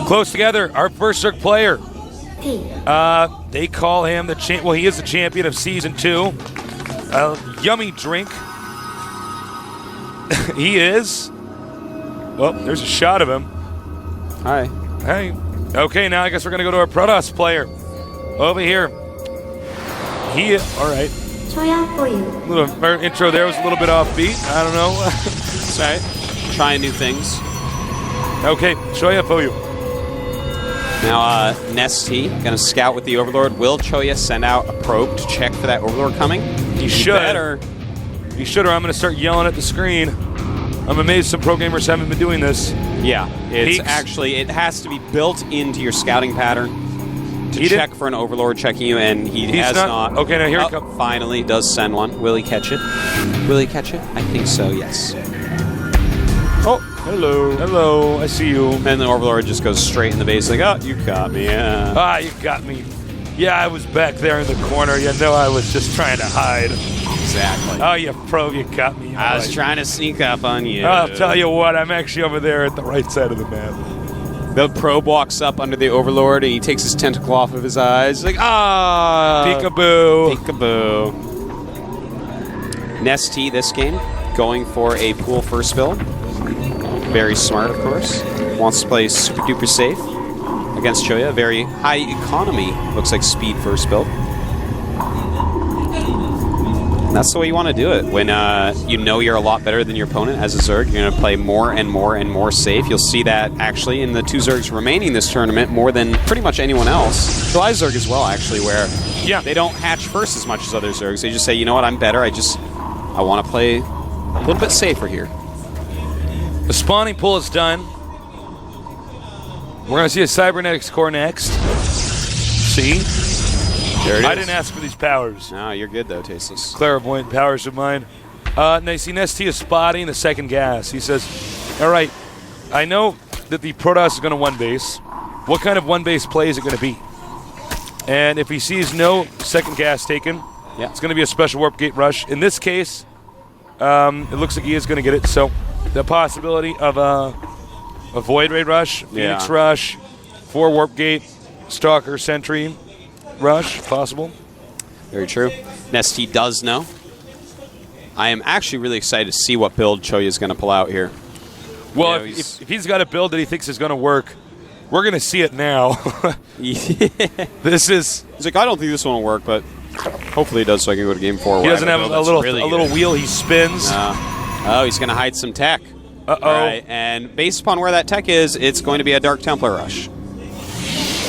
Close together, our first Zerg player. They call him the champ. Well, he is the champion of Season 2. Yummy drink. He is. Well, there's a shot of him. Hi. Hey. Okay, now I guess we're going to go to our Protoss player. Over here. All right. choya for you. Our intro there was a little bit offbeat. I don't know. That's right. Trying new things. Okay, choya for you. Now, Nestea going to scout with the Overlord. Will Choya send out a probe to check for that Overlord coming? He should. Better. He should, or I'm going to start yelling at the screen. I'm amazed some pro gamers haven't been doing this. Yeah, it's Peaks. actually, it has to be built into your scouting pattern to check for an Overlord checking you, and he's has not. Okay, now here he comes. Finally does send one. Will he catch it? Will he catch it? I think so, yes. Oh, hello. Hello, I see you. And the Overlord just goes straight in the base like, oh, you got me. Yeah. Ah, you got me. Yeah, I was back there in the corner. You know I was just trying to hide. Exactly. Oh, you pro, you got me. I was trying to sneak up on you. I'll tell you what, I'm actually over there at the right side of the map. The probe walks up under the Overlord, and he takes his tentacle off of his eyes. Like, Peekaboo. Peekaboo. Nestea this game, going for a pool first build. Very smart, of course. Wants to play super duper safe against Choya. Very high economy, looks like speed first build. That's the way you want to do it. When you know you're a lot better than your opponent as a Zerg, you're going to play more and more and more safe. You'll see that actually in the 2 Zergs remaining this tournament more than pretty much anyone else. July Zerg as well, actually, where they don't hatch first as much as other Zergs. They just say, you know what, I'm better. I want to play a little bit safer here. The spawning pool is done. We're going to see a Cybernetics core next. See? There it is. I didn't ask for these powers. No, you're good, though, Tasteless. Clairvoyant powers of mine. Now you see Nestea is spotting the second gas. He says, all right, I know that the Protoss is going to one base. What kind of one base play is it going to be? And if he sees no second gas taken, it's going to be a special warp gate rush. In this case, it looks like he is going to get it. So the possibility of a Void Raid rush, Phoenix rush, 4 warp gate, Stalker, Sentry rush, possible. Very true. Nestea does know. I am actually really excited to see what build Choya is going to pull out here. Well, if he's got a build that he thinks is going to work, we're going to see it now. This is... He's like, I don't think this one will work, but hopefully it does so I can go to game 4. He doesn't have a little wheel he spins. Oh, he's going to hide some tech. Uh-oh. All right, and based upon where that tech is, it's going to be a Dark Templar rush.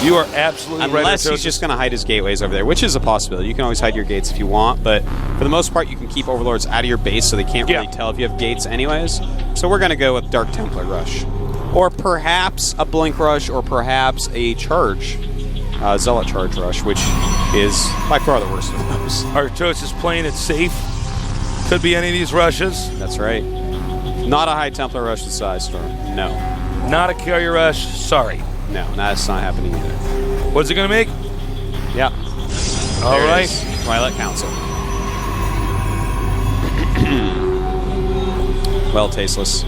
You are absolutely right. Unless he's just going to hide his gateways over there, which is a possibility. You can always hide your gates if you want, but for the most part, you can keep Overlords out of your base so they can't really tell if you have gates anyways. So we're going to go with Dark Templar Rush. Or perhaps a Blink Rush, or perhaps a Charge. Zealot Charge Rush, which is by far the worst of those. Arctos is playing it safe. Could be any of these rushes. That's right. Not a High Templar Rush with Size Storm. No. Not a Carrier Rush. Sorry. No, that's not happening either. What's it going to make? Yeah. All right. Twilight Council. Well, Tasteless.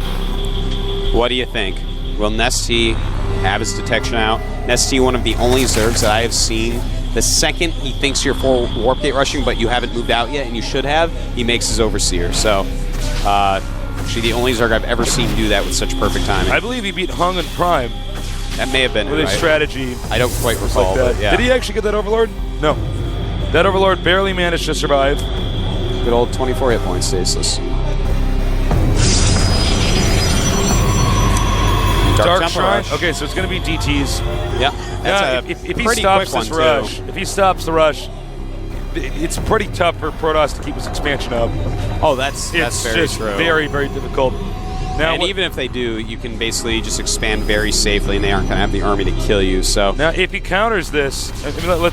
What do you think? Will Nestea have his detection out? Nestea, one of the only Zergs that I have seen, the second he thinks you're full Warp Gate rushing, but you haven't moved out yet, and you should have, he makes his Overseer. So, actually the only Zerg I've ever seen do that with such perfect timing. I believe he beat Hung and Prime. That may have been with his strategy. I don't quite recall. Like that. But yeah. Did he actually get that Overlord? No. That Overlord barely managed to survive. Good old 24 hit points, Tasteless. Dark Shrine. Okay, so it's going to be DTs. Yeah. If he stops this rush, if he stops the rush, it's pretty tough for Protoss to keep his expansion up. Oh, that's very true. Very, very difficult. Now, and even if they do, you can basically just expand very safely, and they aren't going to have the army to kill you. So now, if he counters this,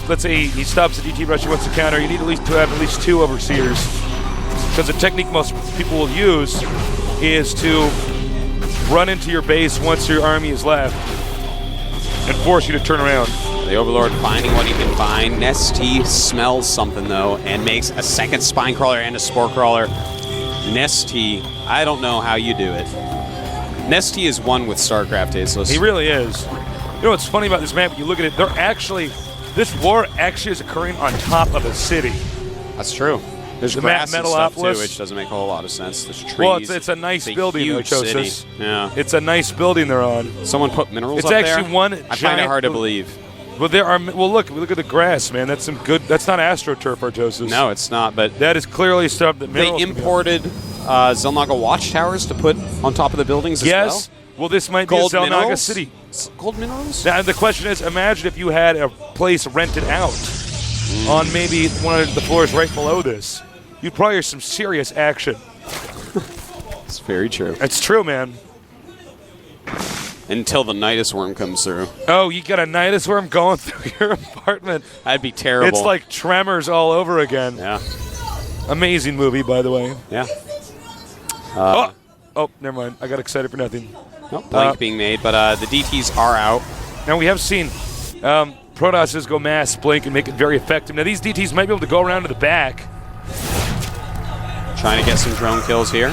let's say he stops the DT rush, he wants to counter. You need to have at least 2 Overseers, because the technique most people will use is to run into your base once your army is left and force you to turn around. The Overlord finding what he can find. Nestea smells something, though, and makes a second Spine Crawler and a Spore Crawler. Nestea, I don't know how you do it. Nestea is one with StarCraft, Tasteless. He really is. You know what's funny about this map? When you look at it, this war actually is occurring on top of a city. That's true. There's The grass and stuff too, Metalopolis. which doesn't make a whole lot of sense. There's trees. Well, it's a nice building, huge Chosis. city. Yeah. It's a nice building they're on. Someone put minerals It's up there? actually one I find it giant hard to building. believe. Well, there are. Well, look at the grass, man. That's some good. That's not AstroTurf, Artosis. No, it's not, but That is clearly stuff that they minerals can be on. imported Zelnaga watchtowers to put on top of the buildings as well. Yes. Well, this might Gold be a Zelnaga minerals? city. Gold minerals? Now, the question is, imagine if you had a place rented out on maybe one of the floors right below this. You'd probably hear some serious action. It's very true. It's true, man. Until the Nidus worm comes through. Oh, you got a Nidus worm going through your apartment. That'd be terrible. It's like Tremors all over again. Yeah. Amazing movie, by the way. Yeah. Oh, never mind. I got excited for nothing. Blank being made, but the DTs are out. Now, we have seen Protosses go mass blink and make it very effective. Now, these DTs might be able to go around to the back. Trying to get some drone kills here.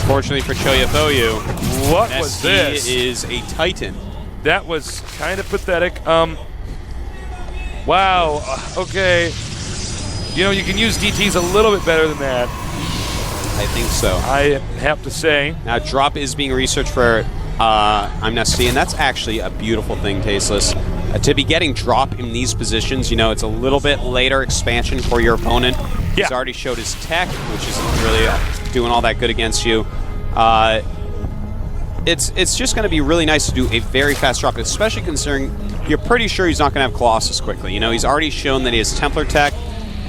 Fortunately for Choya Thoyu, What was Nestea this? is a Titan. That was kind of pathetic. Wow. Okay. You know, you can use DTs a little bit better than that, I think so. I have to say. Now, drop is being researched for I'm Nestea, and that's actually a beautiful thing, Tasteless. To be getting drop in these positions, you know, it's a little bit later expansion for your opponent. Yeah. He's already showed his tech, which isn't really doing all that good against you. It's just going to be really nice to do a very fast drop, especially considering you're pretty sure he's not going to have Colossus quickly. You know, he's already shown that he has Templar tech,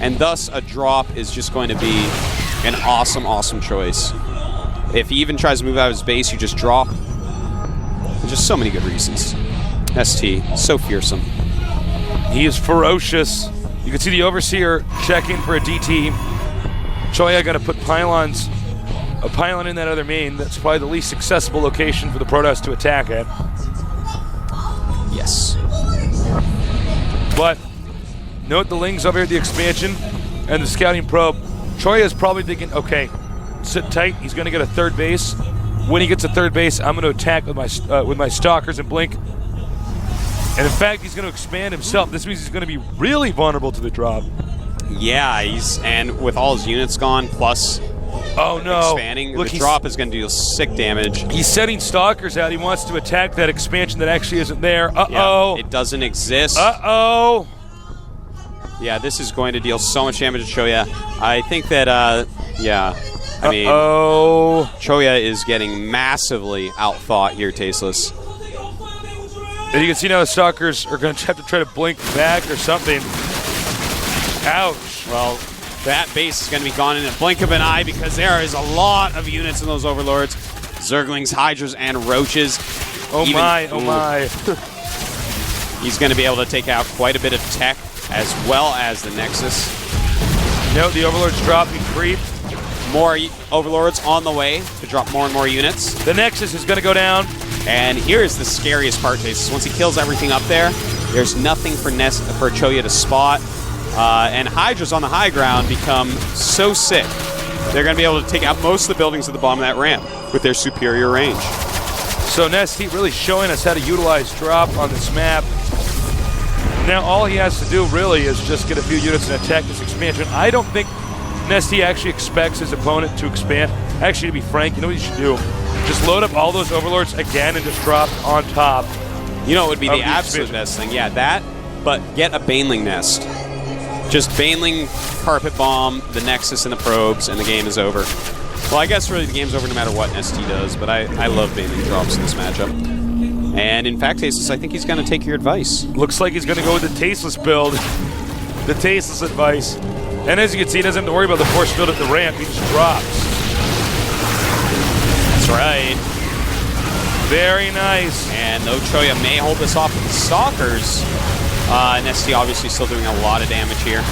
and thus a drop is just going to be an awesome, awesome choice. If he even tries to move out of his base, you just drop. There's just so many good reasons. ST, so fearsome. He is ferocious. You can see the Overseer checking for a DT. Choya got to put pylons, a pylon in that other main. That's probably the least accessible location for the Protoss to attack at. Yes. But note the Lings over here at the expansion and the scouting probe. Choya is probably thinking, okay, sit tight. He's going to get a third base. When he gets a third base, I'm going to attack with my Stalkers and Blink. And in fact, he's going to expand himself. This means he's going to be really vulnerable to the drop. Yeah, and with all his units gone, plus expanding, Look, the drop is going to deal sick damage. He's setting Stalkers out. He wants to attack that expansion that actually isn't there. Uh-oh. Yeah, it doesn't exist. Uh-oh. Yeah, this is going to deal so much damage to Choya. I think that, I mean, Choya is getting massively outthought here, Tasteless. And you can see now the Stalkers are going to have to try to blink back or something. Ouch. Well, that base is going to be gone in a blink of an eye because there is a lot of units in those Overlords. Zerglings, Hydras, and Roaches. Oh my. He's going to be able to take out quite a bit of tech as well as the Nexus. Note the Overlord's dropping creep. More Overlords on the way to drop more and more units. The Nexus is going to go down. And here's the scariest part, Tasteless. Once he kills everything up there, there's nothing for Choya to spot. And Hydras on the high ground become so sick. They're going to be able to take out most of the buildings at the bottom of that ramp with their superior range. So Nestea really showing us how to utilize drop on this map. Now all he has to do really is just get a few units and attack this expansion. I don't think Nestea actually expects his opponent to expand. Actually, to be frank, you know what you should do? Just load up all those Overlords again and just drop on top. You know what would be the expansion. absolute best thing? Yeah, that, but get a Baneling Nest. Just Baneling, Carpet Bomb, the Nexus, and the Probes, and the game is over. Well, I guess really the game's over no matter what Nestea does, but I love Baneling drops in this matchup. And in fact, Tasteless, I think he's going to take your advice. Looks like he's going to go with the Tasteless build. The Tasteless advice. And as you can see, he doesn't have to worry about the force field at the ramp. He just drops. That's right. Very nice. And though Choya may hold this off with the Stalkers, Nestea obviously still doing a lot of damage here.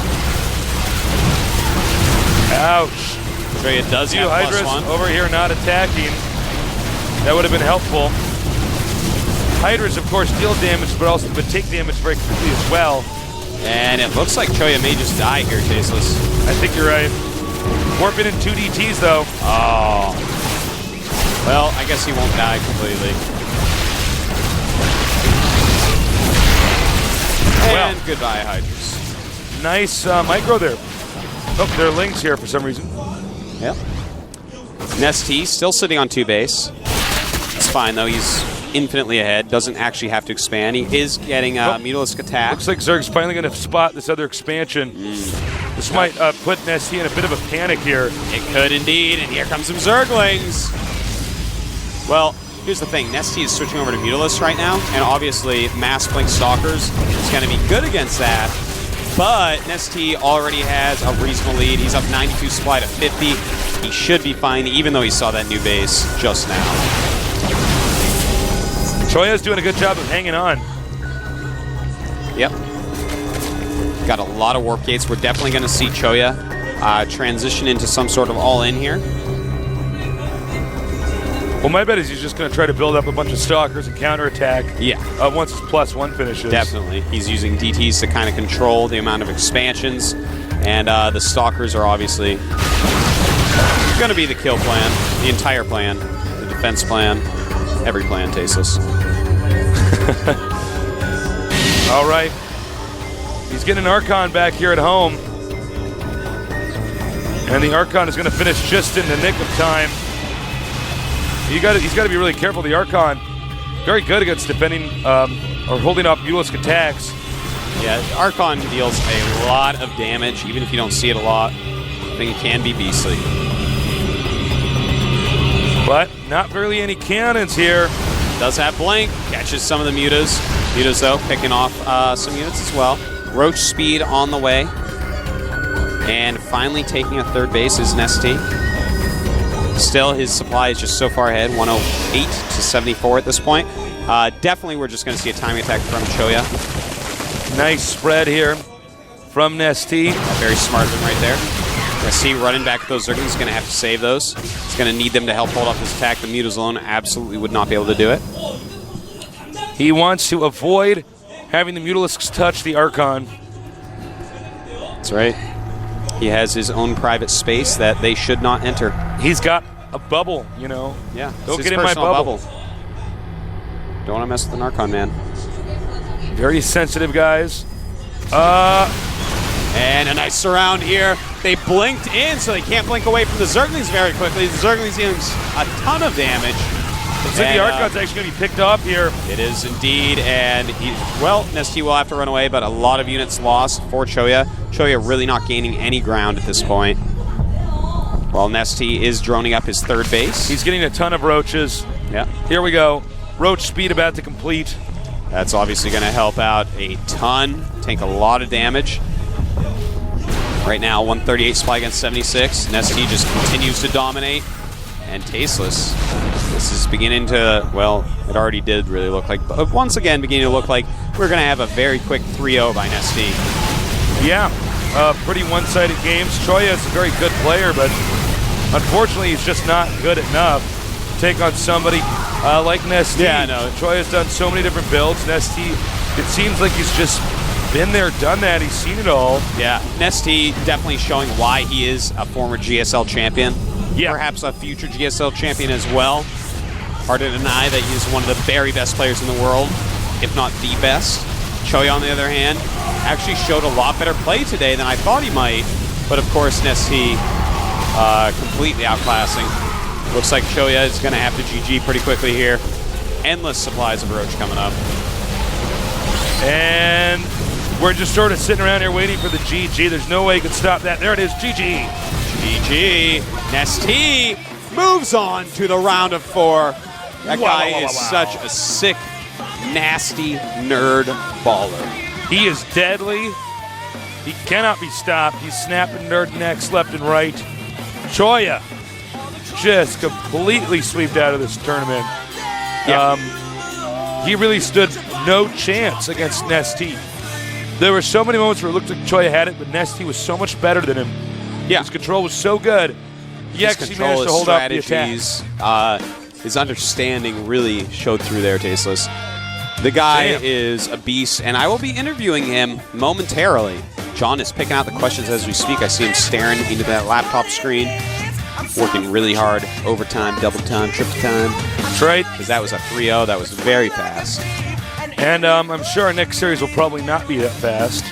Ouch. Choya does have Hydras +1. over here not attacking. That would have been helpful. Hydras, of course, deal damage, but also would take damage very quickly as well. And it looks like Choya may just die here, Tasteless. I think you're right. Warping in 2 DTs, though. Oh. Well, I guess he won't die completely. And goodbye, Hydras. Nice micro there. Oh, there are Lings here for some reason. Yep. Nestea still sitting on 2 base. It's fine, though. He's infinitely ahead. Doesn't actually have to expand. He is getting Mutalisk attack. Looks like Zerg's finally going to spot this other expansion. This might put Nestea in a bit of a panic here. It could indeed, and here comes some Zerglings. Well, here's the thing. Nestea is switching over to Mutalisk right now, and obviously Mass Blink Stalkers is going to be good against that. But Nestea already has a reasonable lead. He's up 92 supply to 50. He should be fine, even though he saw that new base just now. Choya's doing a good job of hanging on. Yep. Got a lot of warp gates. We're definitely going to see Choya transition into some sort of all-in here. Well, my bet is he's just going to try to build up a bunch of stalkers and counterattack. Yeah. Once his +1 finishes. Definitely. He's using DTs to kind of control the amount of expansions, and the stalkers are obviously going to be the kill plan, the entire plan, the defense plan, every plan, Tasteless. All right. He's getting an Archon back here at home. And the Archon is going to finish just in the nick of time. He's got to be really careful. The Archon, very good against defending or holding off Mutalisk attacks. Yeah, Archon deals a lot of damage, even if you don't see it a lot. I think it can be beastly. But not really any cannons here. Does have Blink, catches some of the Mutas. Mutas, though, picking off some units as well. Ro8 speed on the way. And finally taking a 3rd base is Nestea. Still, his supply is just so far ahead, 108 to 74 at this point. Definitely, we're just going to see a timing attack from Choya. Nice spread here from Nestea. Very smart of him right there. Nestea running back at those Zerglings. He's going to have to save those. He's going to need them to help hold off this attack. The Mutas alone absolutely would not be able to do it. He wants to avoid having the Mutalisks touch the Archon. That's right. He has his own private space that they should not enter. He's got a bubble, you know. Yeah. Go get in my bubble. Don't want to mess with an Archon, man. Very sensitive guys. And a nice surround here. They blinked in, so they can't blink away from the Zerglings very quickly. The Zerglings dealing a ton of damage. Looks like the Archon's actually going to be picked off here. It is indeed, and Nestea will have to run away, but a lot of units lost for Choya. Choya really not gaining any ground at this point. While Nestea is droning up his 3rd base. He's getting a ton of roaches. Yeah. Here we go. Roach speed about to complete. That's obviously going to help out a ton. Take a lot of damage. Right now, 138 supply against 76. Nestea just continues to dominate. And Tasteless. This is beginning to, well, it already did really look like, but once again, beginning to look like we're going to have a very quick 3-0 by Nestea. Yeah, pretty one-sided games. Choya is a very good player, but unfortunately, he's just not good enough to take on somebody like Nestea. Yeah, no. Choya's done so many different builds. Nestea, it seems like he's just been there, done that. He's seen it all. Yeah, Nestea definitely showing why he is a former GSL champion. Yeah. Perhaps a future GSL champion as well. Hard to deny that he's one of the very best players in the world, if not the best. Choya, on the other hand, actually showed a lot better play today than I thought he might. But of course, Nestea completely outclassing. Looks like Choya is going to have to GG pretty quickly here. Endless supplies of Ro8 coming up. And we're just sort of sitting around here waiting for the GG. There's no way you can stop that. There it is, GG. GG. Nestea moves on to the round of 4. That guy is such a sick, nasty nerd baller. He is deadly. He cannot be stopped. He's snapping nerd necks left and right. Choya just completely swept out of this tournament. Yeah. He really stood no chance against Nestea. There were so many moments where it looked like Choya had it, but Nestea was so much better than him. Yeah. His control was so good. He actually managed to hold up the attack. His understanding really showed through there, Tasteless. The guy is a beast, and I will be interviewing him momentarily. John is picking out the questions as we speak. I see him staring into that laptop screen, working really hard, overtime, double time, triple time. That's right. Because that was a 3-0. That was very fast. And I'm sure our next series will probably not be that fast.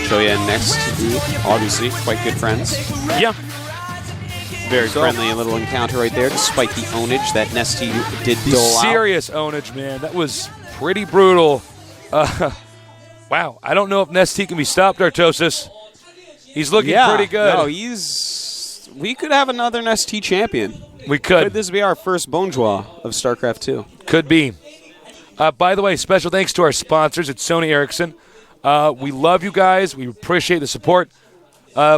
Choya and next, obviously, quite good friends. Yeah. Very friendly little encounter right there, despite the ownage that Nestea did dole out. Serious ownage, man. That was pretty brutal. Wow. I don't know if Nestea can be stopped, Artosis. He's looking pretty good. No, we could have another Nestea champion. We could. Could this be our first Bonjour of StarCraft 2? Could be. By the way, special thanks to our sponsors at Sony Ericsson. We love you guys. We appreciate the support.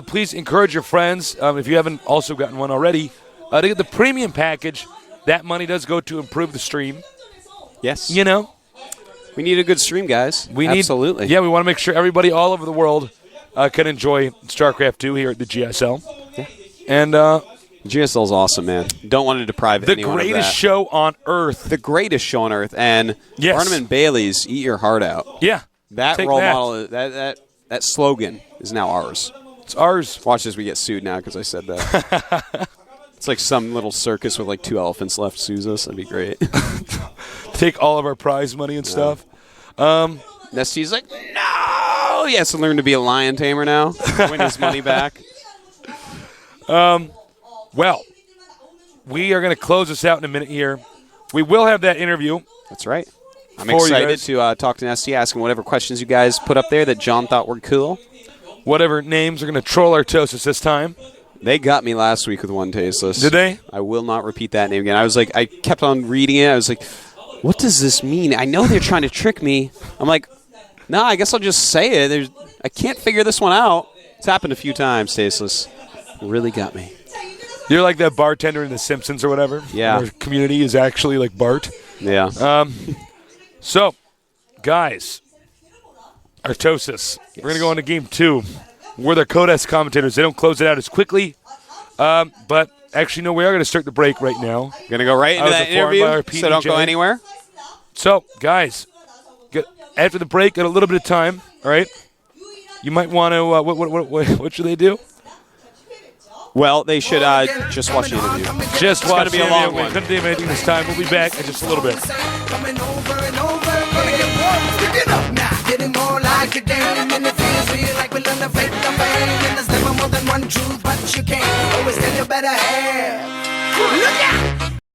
Please encourage your friends, if you haven't also gotten one already, to get the premium package. That money does go to improve the stream. Yes. You know? We need a good stream, guys. Absolutely. Yeah, we want to make sure everybody all over the world can enjoy StarCraft 2 here at the GSL. Yeah. And GSL's awesome, man. Don't want to deprive anyone of that. The greatest show on Earth. The greatest show on Earth. And Barnum and Bailey's Eat Your Heart Out. Yeah. That role model, that slogan is now ours. It's ours. Watch as we get sued now because I said that. It's like some little circus with like 2 elephants left sues us. That'd be great. Take all of our prize money and stuff. Nestea's like, no! He has to learn to be a lion tamer now. Win his money back. Well, we are going to close this out in a minute here. We will have that interview. That's right. I'm excited to talk to Nestea, ask him whatever questions you guys put up there that John thought were cool. Whatever names are going to troll Artosis this time. They got me last week with one tasteless. Did they? I will not repeat that name again. I was like, I kept on reading it. I was like, what does this mean? I know they're trying to trick me. I'm like, no, I guess I'll just say it. I can't figure this one out. It's happened a few times, tasteless. It really got me. You're like that bartender in The Simpsons or whatever. Yeah. Our community is actually like Bart. Yeah. So, guys, Artosis, we're going to go on to game 2. We're the Codex commentators. They don't close it out as quickly. But actually, no, we are going to start the break right now. Going to go right into that interview, so don't go anywhere. So, guys, after the break, got a little bit of time, all right? You might want to, what should they do? Well, they should just watch the interview. Just watch the interview. It's going to be a long one. We couldn't do anything this time. We'll be back in just a little bit. Getting more like a game, and it feels real like we learn to fake the fame. And there's never more than one truth, but you can't always tell your better half.